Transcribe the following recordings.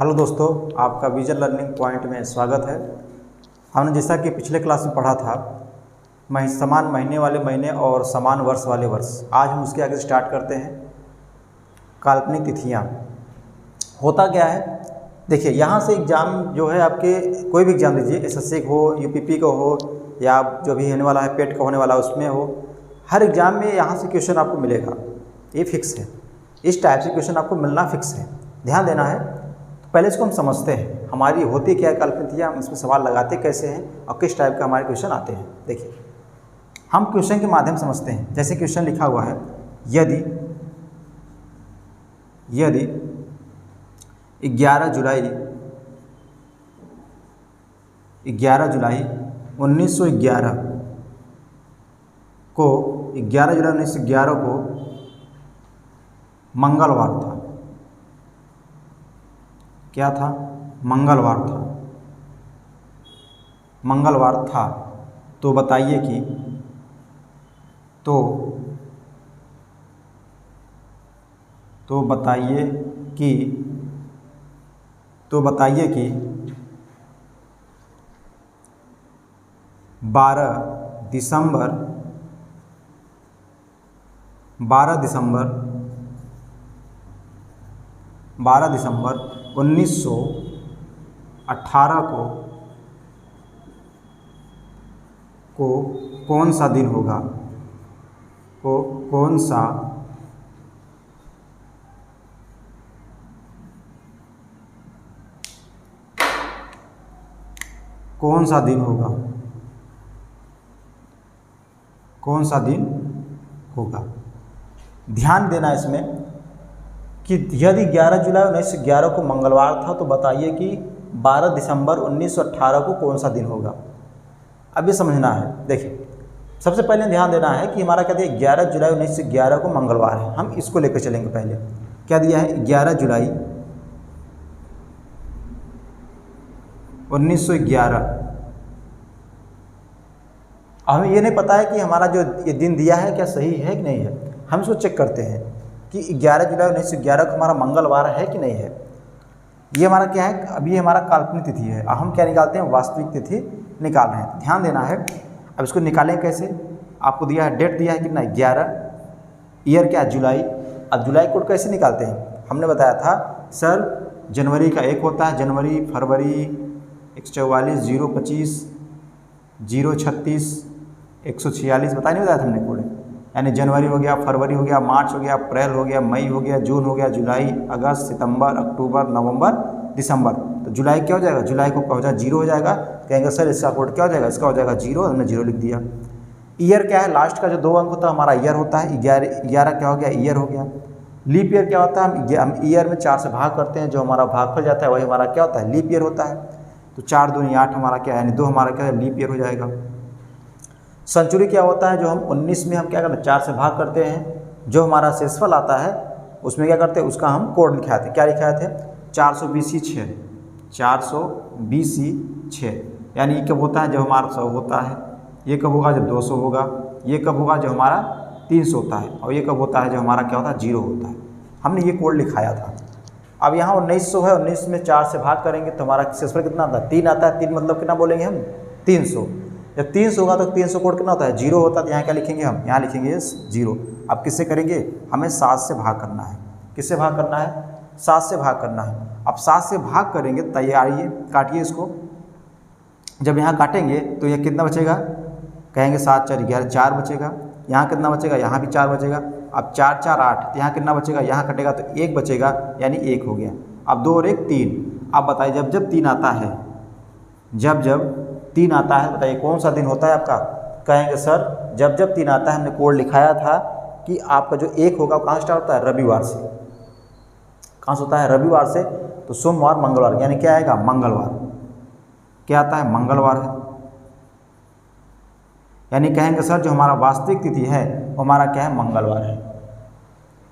Hello दोस्तों, आपका vision learning point में स्वागत है। हमने जैसा कि पिछले क्लास में पढ़ा था समान महीने वाले महीने और समान वर्ष वाले वर्ष, आज हम उसके आगे स्टार्ट करते हैं। काल्पनिक तिथियाँ होता क्या है, देखिए यहाँ से एग्ज़ाम जो है आपके कोई भी एग्ज़ाम दीजिए, एसएससी हो, यूपीपी का हो या जो भी होने वाला है पेट का होने वाला उसमें हो, हर एग्ज़ाम में यहाँ से क्वेश्चन आपको मिलेगा, ये फिक्स है। इस टाइप से क्वेश्चन आपको मिलना फिक्स है, ध्यान देना है। तो पहले इसको हम समझते हैं हमारी होती क्या है काल्पनिक तिथियाँ, हम इसमें सवाल लगाते कैसे हैं और किस टाइप का हमारे क्वेश्चन आते हैं। देखिए हम क्वेश्चन के माध्यम से समझते हैं। जैसे क्वेश्चन लिखा हुआ है, यदि 11 जुलाई 1911 को 11 जुलाई 1911 को मंगलवार था। क्या था? मंगलवार था। तो बताइए कि तो बताइए कि 12 दिसंबर 1918 को कौन सा दिन होगा? कौन सा दिन होगा? ध्यान देना इसमें कि यदि 11 जुलाई 1911 को मंगलवार था तो बताइए कि 12 दिसंबर 1918 को कौन सा दिन होगा। अब ये समझना है। देखिए सबसे पहले ध्यान देना है कि हमारा क्या दिया, 11 जुलाई 1911 को मंगलवार है, हम इसको लेकर चलेंगे। पहले क्या दिया है, 11 जुलाई 1911। हमें ये नहीं पता है कि हमारा जो ये दिन दिया है क्या सही है कि नहीं है, हम इसको चेक करते हैं कि 11 जुलाई 1911 को हमारा मंगलवार है कि नहीं है। ये हमारा क्या है, अभी हमारा काल्पनिक तिथि है, हम क्या निकालते हैं, वास्तविक तिथि निकाल रहे हैं। ध्यान देना है। अब इसको निकालें कैसे, आपको दिया है, डेट दिया है कितना, 11, ईयर क्या है, जुलाई। अब जुलाई कोड कैसे निकालते हैं, हमने बताया था सर जनवरी का 1 होता है, जनवरी, फरवरी 144, 025, 036, 146, बताया नहीं बताया था हमने कोड। यानी जनवरी हो गया, फरवरी हो गया, मार्च हो गया, अप्रैल हो गया, मई हो गया, जून हो गया, जुलाई, अगस्त, सितंबर, अक्टूबर, नवंबर, दिसंबर। तो जुलाई क्या हो जाएगा, जुलाई को हो जाएगा 0 हो जाएगा। कहेंगे सर इसका कोड क्या हो जाएगा, इसका हो जाएगा 0, हमने 0 लिख दिया। ईयर क्या है, लास्ट का जो 2 अंक होता है हमारा ईयर होता है, 11 क्या हो गया, ईयर हो गया। लीप ईयर क्या होता है, हम ईयर में 4 से भाग करते हैं, जो हमारा भागफल जाता है वही हमारा क्या होता है, लीप ईयर होता है। तो 4 दूनी 8 हमारा क्या है, यानी 2 हमारा क्या है, लीप ईयर हो जाएगा। सेंचुरी क्या होता है, जो हम 19 में हम क्या करते हैं, 4 से भाग करते हैं, जो हमारा शेषफल आता है उसमें क्या करते हैं, उसका हम कोड लिखाए थे। क्या लिखाए थे, 420 6, यानी ये कब होता है, जब हमारा 100 होता है। ये कब होगा, जब 200 होगा। ये कब होगा, जब हमारा 300 होता है। और ये कब होता है, जब हमारा क्या होता है, 0 होता है। हमने ये कोड लिखाया था। अब यहाँ 1900 है, 19 में 4 से भाग करेंगे तो हमारा शेषफल कितना आता है, 3 आता है। 3 मतलब कितना बोलेंगे हम, 300। जब 300 होगा तो 300 कोड कितना होता है, 0 होता है। तो यहाँ क्या लिखेंगे हम, यहाँ लिखेंगे 0। अब किससे करेंगे, हमें 7 से भाग करना है। किससे भाग करना है, 7 से भाग करना है। अब 7 से भाग करेंगे, तैयारिए, काटिए इसको। जब यहाँ काटेंगे तो यह कितना बचेगा, कहेंगे 7 4 11, 4 बचेगा। यहाँ कितना बचेगा, यहाँ भी 4 बचेगा। अब 4 4 8, तो यहाँ कितना बचेगा, यहाँ कटेगा तो 1 बचेगा, यानी 1 हो गया। अब 2 और 1 3। अब बताइए जब जब 3 आता है, जब 3 आता है, बताइए कौन सा दिन होता है आपका। कहेंगे सर जब 3 आता है, हमने कोड लिखाया था कि आपका जो 1 होगा वो कहाँ स्टार्ट होता है, रविवार से। कहाँ से होता है, रविवार से। तो सोमवार, मंगलवार, यानी क्या आएगा, मंगलवार। क्या आता है, मंगलवार है। यानी कहेंगे सर जो हमारा वास्तविक तिथि है वो हमारा क्या है, मंगलवार है।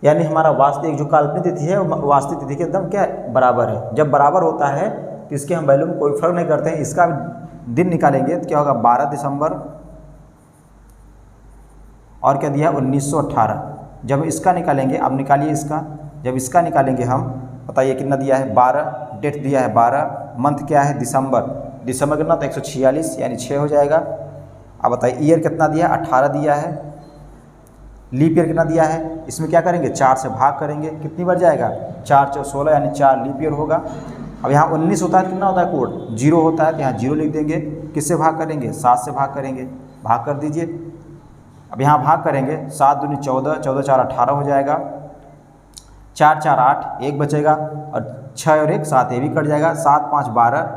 यानी हमारा वास्तविक जो काल्पनिक तिथि है वो वास्तविक तिथि के एकदम क्या है, बराबर है। जब बराबर होता है तो इसके हम वैल्यू में कोई फर्क नहीं करते हैं। इसका दिन निकालेंगे तो क्या होगा, 12 दिसंबर और क्या दिया, 1918। जब इसका निकालेंगे, अब निकालिए इसका, जब इसका निकालेंगे हम बताइए कितना दिया है 12, डेट दिया है 12, मंथ क्या है दिसंबर, दिसंबर कितना तो 146 यानी 6 हो जाएगा। अब बताइए ईयर कितना दिया है 18 दिया है, लीप ईयर कितना दिया है, इसमें क्या करेंगे 4 से भाग करेंगे, कितनी बार जाएगा 4 × 16 यानी 4 लीप ईयर होगा। अब यहाँ 19 होता है, कितना होता है कोड 0 होता है, तो यहाँ 0 लिख देंगे। किससे भाग करेंगे 7 से भाग करेंगे, भाग कर दीजिए। अब यहाँ भाग करेंगे 7 दूनी 14, 14 4 18 हो जाएगा, 4 4 8 1 बचेगा, और 6 और 1 7 ये भी कट जाएगा, 7 5 12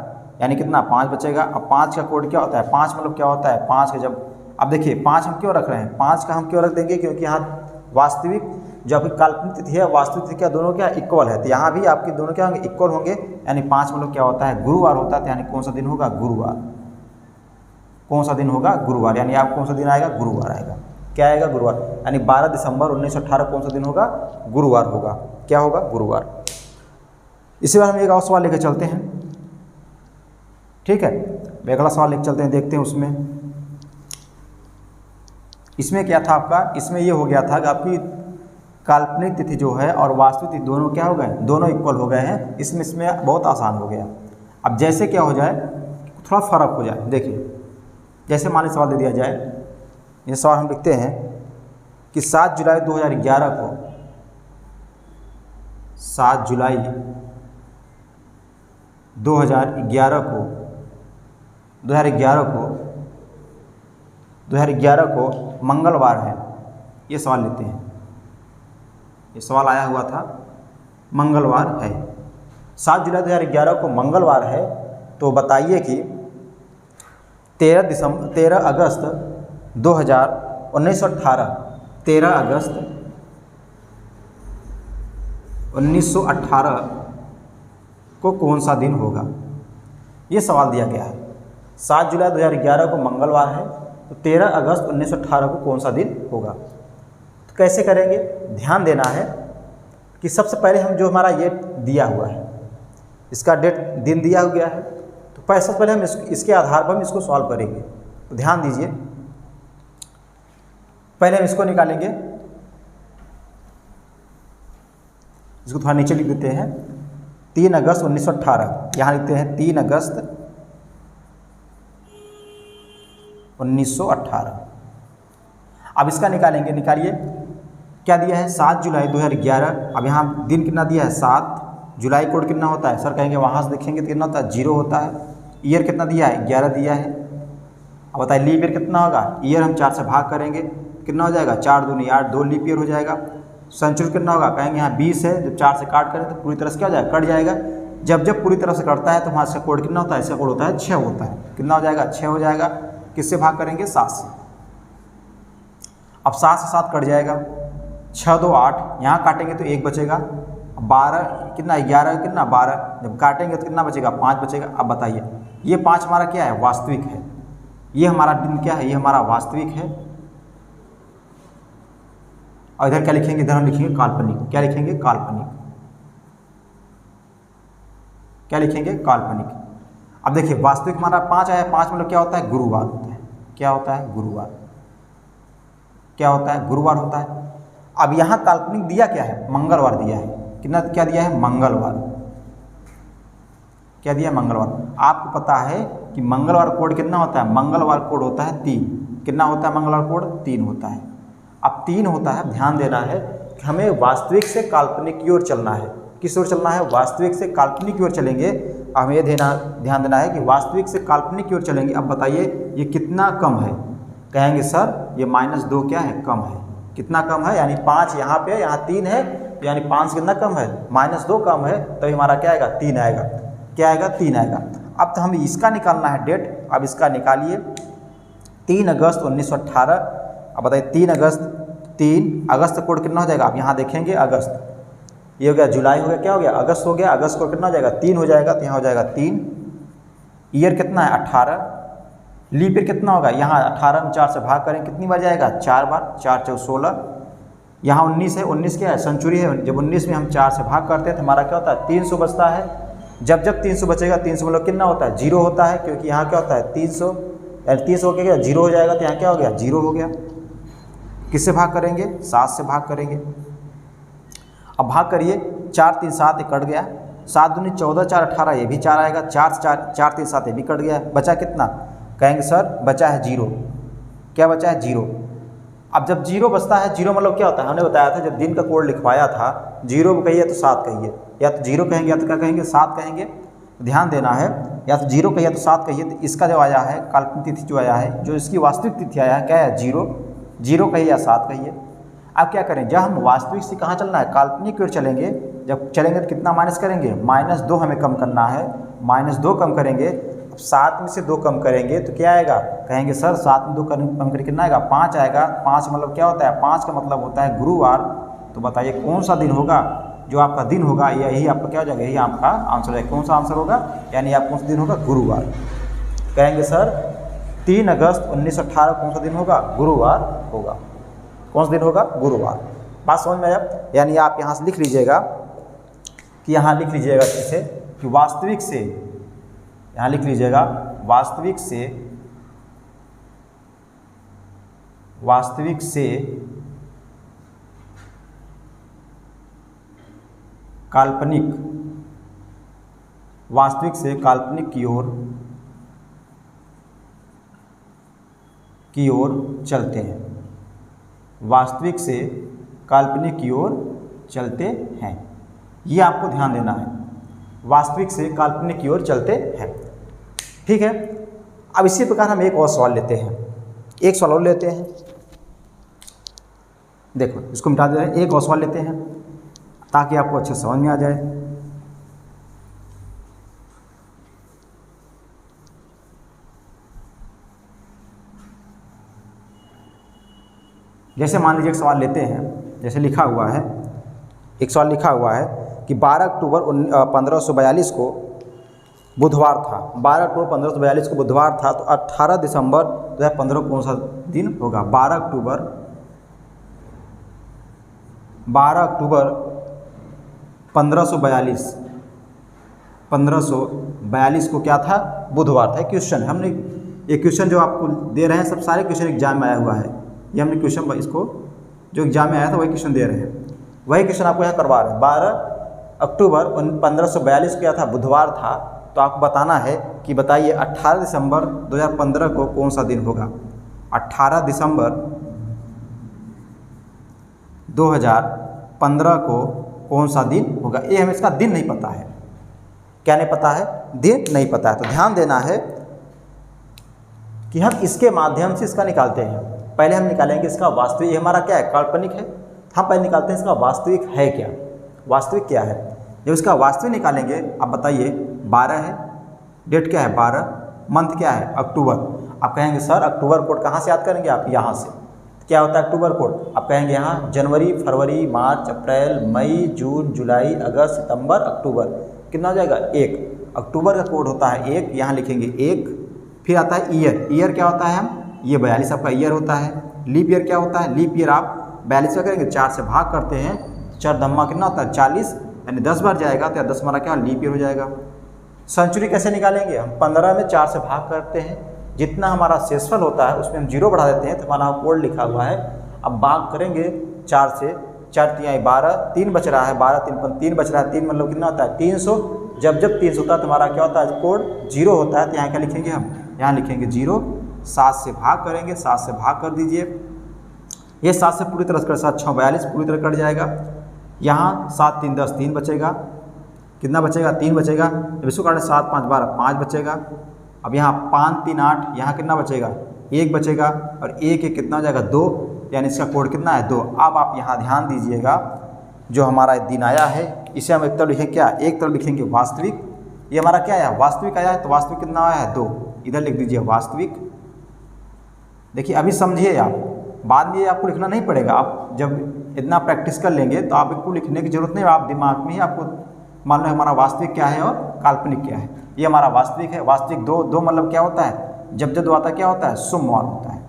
यानी कितना 5 बचेगा। अब 5 का कोड क्या होता है 5 मतलब क्या होता है 5 का जब, अब देखिए 5 हम क्यों रख रहे हैं, 5 का हम क्यों रख देंगे क्योंकि यहाँ वास्तविक जो आपकी काल्पनिक तिथि है वास्तविक तिथि क्या दोनों क्या इक्वल है, तो यहाँ भी आपके दोनों क्या होंगे इक्वल होंगे, यानी 5 मतलब क्या होता है गुरुवार होता है, तो यानी कौन सा दिन होगा गुरुवार, कौन सा दिन होगा गुरुवार, यानी आप कौन सा दिन आएगा गुरुवार आएगा, क्या आएगा गुरुवार, यानी 12 दिसंबर 1918 कौन सा दिन होगा गुरुवार होगा, क्या होगा गुरुवार। इसी बार हम एक और सवाल लेकर चलते हैं, ठीक है, अगला सवाल लेकर चलते हैं, देखते हैं इसमें क्या था आपका, इसमें ये हो गया था कि आपकी काल्पनिक तिथि जो है और वास्तविक तिथि दोनों क्या हो गए, दोनों इक्वल हो गए हैं, इसमें बहुत आसान हो गया। अब जैसे क्या हो जाए थोड़ा फर्क हो जाए, देखिए जैसे मान लीजिए सवाल दे दिया जाए, ये सवाल हम लिखते हैं कि 7 जुलाई 2011 को 7 जुलाई 2011 को मंगलवार है, ये सवाल लेते हैं, ये सवाल आया हुआ था मंगलवार है, 7 जुलाई 2011 को मंगलवार है, तो बताइए कि 13 अगस्त 1918 को कौन सा दिन होगा, ये सवाल दिया गया है। 7 जुलाई 2011 को मंगलवार है, तो 13 अगस्त 1918 को कौन सा दिन होगा। तो कैसे करेंगे, ध्यान देना है कि सबसे पहले हम जो हमारा ये दिया हुआ है इसका डेट दिन दिया गया है, तो सबसे पहले हम इसके आधार पर हम इसको सॉल्व करेंगे। तो ध्यान दीजिए, पहले हम इसको निकालेंगे, इसको थोड़ा नीचे लिख देते हैं, 3 अगस्त 1918, यहाँ लिखते हैं 3 अगस्त 1918। अब इसका निकालेंगे, निकालिए क्या दिया है 7 जुलाई 2011, अब यहाँ दिन कितना दिया है 7, जुलाई कोड कितना होता है सर कहेंगे वहाँ से देखेंगे तो कितना होता है 0 होता है, ईयर कितना दिया है 11 दिया है। अब बताइए लीप ईयर कितना होगा, ईयर हम 4 से भाग करेंगे, कितना हो जाएगा 4 दूनी 8, 2 लीप ईयर हो जाएगा। सेंचुरी कितना होगा, कहेंगे यहाँ 20 है, जब 4 से काट करें तो पूरी तरह से क्या हो जाएगा कट जाएगा, जब पूरी तरह से कटता है तो वहाँ इसका कोड कितना होता है, इसका कोड होता है 6 होता है, कितना हो जाएगा 6 हो जाएगा। किससे भाग करेंगे 7 से, अब 7 से 7 कट जाएगा, 6 2 8, यहाँ काटेंगे तो 1 बचेगा, 12 कितना 11 कितना 12, जब काटेंगे तो कितना बचेगा 5 बचेगा। अब बताइए ये 5 हमारा क्या है वास्तविक है, ये हमारा दिन क्या है, ये हमारा वास्तविक है, और इधर क्या लिखेंगे, इधर हम लिखेंगे काल्पनिक, क्या लिखेंगे काल्पनिक, क्या लिखेंगे काल्पनिक। अब देखिए वास्तविक हमारा 5 आया, 5 मतलब क्या होता है गुरुवार होता है, क्या होता है गुरुवार, क्या होता है गुरुवार होता है। अब यहाँ काल्पनिक दिया क्या है मंगलवार दिया है, कितना क्या दिया है मंगलवार, क्या दिया मंगलवार। आपको पता है कि मंगलवार कोड कितना होता है, मंगलवार कोड होता है 3, कितना होता है मंगलवार कोड 3 होता है। अब 3 होता है, ध्यान देना है कि हमें वास्तविक से काल्पनिक की ओर चलना है, किस ओर चलना है वास्तविक से काल्पनिक की ओर चलेंगे। हमें ये ध्यान देना है कि वास्तविक से काल्पनिक की ओर चलेंगे। अब बताइए ये कितना कम है, कहेंगे सर ये -2 क्या है कम है, कितना कम है, यानी 5 यहाँ पे यहाँ 3 है, यानी 5 कितना कम है -2 कम है, तो हमारा क्या आएगा 3 आएगा, क्या आएगा 3 आएगा। अब तो हमें इसका निकालना है डेट, अब इसका निकालिए 3 अगस्त 1918। अब बताइए 3 अगस्त कोड कितना हो जाएगा, आप यहाँ देखेंगे अगस्त, ये हो गया जुलाई हो गया, क्या हो गया अगस्त हो गया, अगस्त को कितना हो जाएगा 3 हो जाएगा, तो यहाँ हो जाएगा 3। ईयर कितना है 18, लीप ईयर कितना होगा, यहाँ 18 में 4 से भाग करें कितनी बार जाएगा 4 बार, 4 4 16, यहाँ 19 है, 19 क्या है सेंचुरी है, जब 19 में हम 4 से भाग करते हैं तो हमारा क्या होता है 300 बचता है। जब 300 बचेगा, 300 मतलब कितना होता है 0 होता है, क्योंकि यहाँ क्या होता है 300, यानी 300 हो गया 0 हो जाएगा, तो यहाँ क्या हो गया 0 हो गया। किससे भाग करेंगे 7 से भाग करेंगे। अब भाग करिए 4 3 7 ये कट गया, 7 दूनी 14 4 18 ये भी 4 आएगा, 4 4 3 7 ये भी कट गया, बचा कितना? कहेंगे सर बचा है 0। क्या बचा है? 0। अब जब 0 बचता है, 0 मतलब क्या होता है? हमने बताया था जब दिन का कोड लिखवाया था, 0 कहिए तो 7 कहिए, या तो 0 कहेंगे या तो क्या कहेंगे? 7 कहेंगे। ध्यान देना है, या तो 0 कहिए तो 7 कहिए। तो इसका जो आया है काल्पनिक तिथि जो आया है, जो इसकी वास्तविक तिथि आया है क्या है? 0 कहिए या 7 कहिए। अब क्या करें? जब हम वास्तविक से कहाँ चलना है? काल्पनिक की ओर चलेंगे। जब चलेंगे तो कितना माइनस करेंगे? -2 हमें कम करना है, -2 कम करेंगे। अब 7 में से 2 कम करेंगे तो क्या आएगा? कहेंगे सर 7 में 2 कम करके कितना आएगा? 5 आएगा। 5 मतलब क्या होता है? 5 का मतलब होता है गुरुवार। तो बताइए कौन सा दिन होगा जो आपका दिन होगा? यही आपका क्या हो जाएगा? यही आपका आंसर है। कौन सा आंसर होगा? यानी आप कौन सा दिन होगा? गुरुवार। कहेंगे सर 3 अगस्त 1918 कौन सा दिन होगा? गुरुवार होगा। कौन सा दिन होगा? गुरुवार। बात समझ में आया? यानी आप यहाँ से लिख लीजिएगा कि यहाँ लिख लीजिएगा किसे कि वास्तविक से, यहाँ लिख लीजिएगा वास्तविक से काल्पनिक, वास्तविक से काल्पनिक की ओर चलते हैं। वास्तविक से काल्पनिक की ओर चलते हैं, ये आपको ध्यान देना है। वास्तविक से काल्पनिक की ओर चलते हैं, ठीक है। अब इसी प्रकार हम एक और सवाल लेते हैं, एक सवाल और लेते हैं। देखो इसको मिटा दे रहे हैं, एक और सवाल लेते हैं ताकि आपको अच्छे समझ में आ जाए। जैसे मान लीजिए एक सवाल लेते हैं, जैसे लिखा हुआ है, एक सवाल लिखा हुआ है कि 12 अक्टूबर 1542 को बुधवार था। 12 अक्टूबर 1542 को बुधवार था, तो 18 दिसंबर 2015 कौन सा दिन होगा? 12 अक्टूबर 1542 को क्या था? बुधवार था। क्वेश्चन हमने ये क्वेश्चन जो आपको दे रहे हैं, सब सारे क्वेश्चन एग्जाम में आया हुआ है। ये हमने क्वेश्चन इसको जो एग्जाम में आया था वही क्वेश्चन दे रहे हैं, वही क्वेश्चन आपको यहाँ करवा रहे हैं। 12 अक्टूबर 1542 क्या था? बुधवार था। तो आपको बताना है कि बताइए 18 दिसंबर 2015 को कौन सा दिन होगा? 18 दिसंबर 2015 को कौन सा दिन होगा? ये हमें इसका दिन नहीं पता है। क्या नहीं पता है? दिन नहीं पता है। तो ध्यान देना है कि हम इसके माध्यम से इसका निकालते हैं। पहले हम निकालेंगे इसका वास्तविक, ये हमारा क्या है? काल्पनिक है। हम पहले निकालते हैं इसका वास्तविक है क्या, वास्तविक क्या है। जब इसका वास्तविक निकालेंगे, आप बताइए 12 है, डेट क्या है? 12, मंथ क्या है? अक्टूबर। आप कहेंगे सर अक्टूबर कोड कहाँ से याद करेंगे आप? यहाँ से। क्या होता है अक्टूबर कोड? आप कहेंगे यहाँ जनवरी, फरवरी, मार्च, अप्रैल, मई, जून, जुलाई, अगस्त, सितंबर, अक्टूबर। कितना हो जाएगा? 1। अक्टूबर का कोड होता है 1, यहाँ लिखेंगे 1। फिर आता है ईयर। ईयर क्या होता है? हम ये 42 आपका ईयर होता है। लीप ईयर क्या होता है? लीप ईयर आप 42 का करेंगे, 4 से भाग करते हैं, 4 धम्मा कितना होता है? 40, यानी 10 बार जाएगा तो 10 हमारा क्या? लीप ईयर हो जाएगा। सेंचुरी कैसे निकालेंगे? हम 15 में 4 से भाग करते हैं, जितना हमारा शेषफल होता है उसमें हम 0 बढ़ा देते हैं, तो हमारा कोड लिखा हुआ है। अब भाग करेंगे 4 से, 4 3 12, 3 बच रहा है, 12 3 3 बच रहा है, 3 मतलब कितना होता है? 300। जब 300 होता है तो हमारा क्या होता है? कोड 0 होता है। तो यहाँ क्या लिखेंगे हम? यहाँ लिखेंगे 0। 7 से भाग करेंगे, 7 से भाग कर दीजिए। ये 7 से पूरी तरह कर, 7 6 42 पूरी तरह कट जाएगा। यहाँ 7 3 10, 3 बचेगा। कितना बचेगा? 3 बचेगा। जब इसको काटें 7 5 12, 5 बचेगा। अब यहाँ 5 3 8, यहाँ कितना बचेगा? 1 बचेगा। और 1 1 कितना हो जाएगा? 2, यानी इसका कोड कितना है? 2। अब आप यहाँ ध्यान दीजिएगा, जो हमारा दिन आया है इसे हम एक तरफ लिखेंगे क्या? एक तरफ लिखेंगे वास्तविक। ये हमारा क्या आया? वास्तविक आया है। तो वास्तविक कितना आया है? 2। इधर लिख दीजिए वास्तविक। देखिए अभी समझिए आप, बाद में आपको लिखना नहीं पड़ेगा। आप जब इतना प्रैक्टिस कर लेंगे तो आपको लिखने की जरूरत नहीं है, आप दिमाग में ही आपको मान लो हमारा वास्तविक क्या है और काल्पनिक क्या है। ये हमारा वास्तविक है। वास्तविक 2 मतलब क्या होता है? जब जब आता है क्या होता है? सोमवार होता है।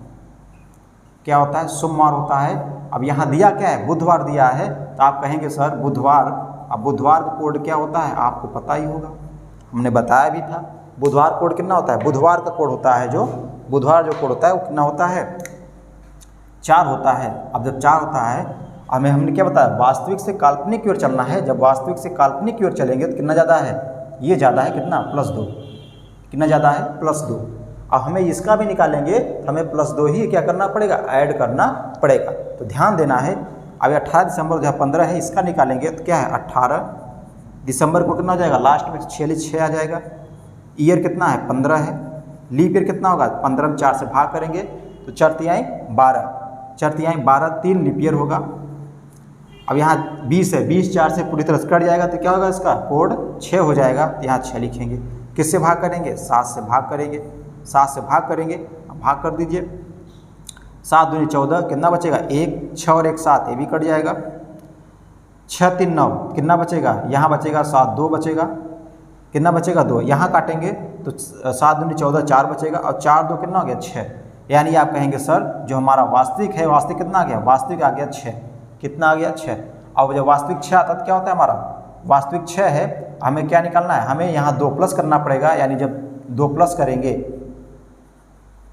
क्या होता है? सोमवार होता है। अब यहाँ दिया क्या है? बुधवार दिया है। तो आप कहेंगे सर बुधवार, अब बुधवार का कोड क्या होता है? आपको पता ही होगा, हमने बताया भी था। बुधवार कोड कितना होता है? बुधवार का कोड होता है, जो बुधवार जो कोड होता है वो कितना होता है? 4 होता है। अब जब 4 होता है, हमें हमने क्या बताया, वास्तविक से काल्पनिक की ओर चलना है। जब वास्तविक से काल्पनिक की ओर चलेंगे तो कितना ज़्यादा है, ये ज़्यादा है, कितना +2, कितना ज़्यादा है +2। अब हमें इसका भी निकालेंगे तो हमें +2 ही क्या करना पड़ेगा, ऐड करना पड़ेगा। तो ध्यान देना है, अभी 18 दिसंबर 2015 है, इसका निकालेंगे तो क्या है 18 दिसंबर को कितना हो जाएगा, लास्ट में 6 आ जाएगा। ईयर कितना है 15 है, लीप ईयर कितना होगा, 15 में 4 से भाग करेंगे तो 4 तिहाई 12, 4 तिहाई 12, 3 लीप ईयर होगा। अब यहाँ 20 है, 20 4 से पूरी तरह से कट जाएगा तो क्या होगा, इसका कोड 6 हो जाएगा। तो यहाँ 6 लिखेंगे, किससे भाग करेंगे, 7 से भाग करेंगे, 7 से भाग करेंगे, अब भाग कर दीजिए, 7 दूनी 14, कितना बचेगा 1, 6 और 1 7, ये भी कट जाएगा। 6 3 9, कितना बचेगा, यहाँ बचेगा 7, 2 बचेगा, कितना बचेगा 2, यहाँ काटेंगे तो 7 दूनी 14, 4 बचेगा, और 4 2 कितना हो गया 6। यानी आप कहेंगे सर जो हमारा वास्तविक है, वास्तविक कितना आ गया, वास्तविक आ गया 6, कितना आ गया 6। अब जब वास्तविक 6 आता है तो क्या होता है, हमारा वास्तविक 6 है, हमें क्या निकालना है, हमें यहाँ 2 प्लस करना पड़ेगा। यानी जब 2 प्लस करेंगे,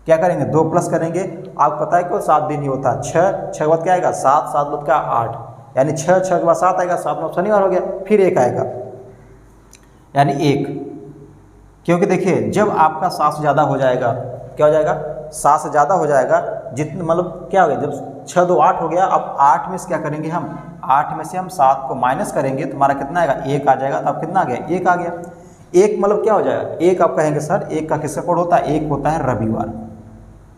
क्या करेंगे 2 प्लस करेंगे, आपको पता है कि 7 दिन ही होता है, 6 के बाद क्या आएगा 7, 7 बाद क्या 8, यानी 6 के बाद 7 आएगा, 7 में शनिवार हो गया, फिर 1 आएगा, यानी 1। क्योंकि देखिए जब आपका 7 से ज़्यादा हो जाएगा, क्या हो जाएगा 7 से ज़्यादा हो जाएगा, जितने मतलब क्या हो गया, जब 6 2 8 हो गया, अब 8 में से क्या करेंगे हम, 8 में से हम 7 को माइनस करेंगे तो हमारा कितना आएगा 1 आ जाएगा। तो अब कितना आ गया, 1 आ गया। 1 मतलब क्या हो जाएगा, 1 आप कहेंगे सर 1 का किसका कोड होता है, 1 होता है रविवार,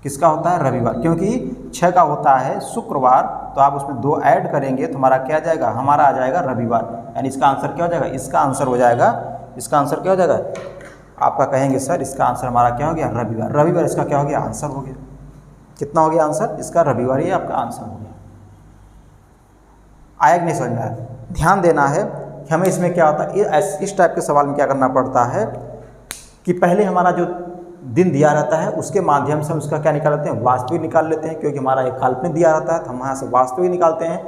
किसका होता है रविवार, क्योंकि 6 का होता है शुक्रवार, तो आप उसमें 2 ऐड करेंगे तो हमारा क्या आ जाएगा, हमारा आ जाएगा रविवार। यानी इसका आंसर क्या हो जाएगा, इसका आंसर हो जाएगा, इसका आंसर क्या हो जाएगा, आपका कहेंगे सर इसका आंसर हमारा क्या हो गया, रविवार। रविवार इसका क्या हो गया, आंसर हो गया। कितना हो गया आंसर, इसका रविवार ही आपका आंसर हो गया। आया कि नहीं समझ में आया। ध्यान देना है कि हमें इसमें क्या होता है, इस टाइप के सवाल में क्या करना पड़ता है कि पहले हमारा जो दिन दिया रहता है उसके माध्यम से हम उसका क्या निकाल लेते हैं, वास्तविक निकाल लेते हैं। क्योंकि हमारा एक काल्पनिक दिया रहता है तो हम यहाँ से वास्तविक निकालते हैं।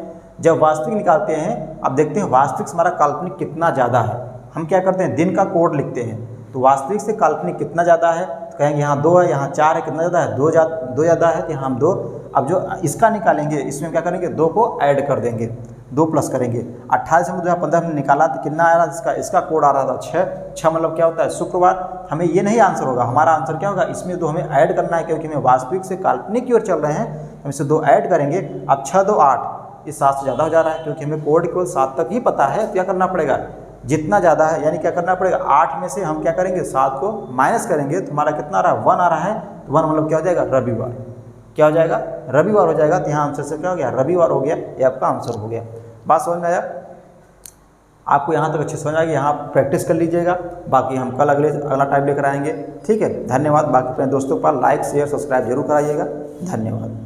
जब वास्तविक निकालते हैं, अब देखते हैं वास्तविक से हमारा काल्पनिक कितना ज़्यादा है। हम क्या करते हैं, दिन का कोड लिखते हैं, तो वास्तविक से काल्पनिक कितना ज़्यादा है, तो कहेंगे यहाँ 2 है, यहाँ 4 है, कितना ज़्यादा है, 2 ज़्यादा है, तो यहाँ हम 2। अब जो इसका निकालेंगे, इसमें क्या करेंगे, 2 को ऐड कर देंगे, 2 प्लस करेंगे। 28 दिसंबर 2015 में निकाला तो कितना आ रहा था, इसका कोड आ रहा था 6 मतलब क्या होता है शुक्रवार। हमें ये नहीं आंसर होगा, हमारा आंसर क्या होगा, इसमें 2 हमें ऐड करना है, क्योंकि हमें वास्तविक से काल्पनिक की ओर चल रहे हैं, हम इसे 2 ऐड करेंगे। अब 6 2 8, ये 7 से ज़्यादा हो जा रहा है, क्योंकि हमें कोड केवल 7 तक ही पता है। तो क्या करना पड़ेगा, जितना ज़्यादा है, यानी क्या करना पड़ेगा, 8 में से हम क्या करेंगे 7 को माइनस करेंगे तो हमारा कितना आ रहा है, 1 आ रहा है। तो 1 मतलब क्या हो जाएगा, रविवार। क्या हो जाएगा, रविवार हो जाएगा। तो यहाँ आंसर से क्या हो गया, रविवार हो गया, ये आपका आंसर हो गया। बात समझ में आया, आपको यहाँ तक अच्छे समझ आएगी, यहाँ प्रैक्टिस कर लीजिएगा। बाकी हम कल अगला टाइप लेकर आएंगे। ठीक है, धन्यवाद। बाकी अपने दोस्तों पर लाइक शेयर सब्सक्राइब जरूर कराइएगा। धन्यवाद।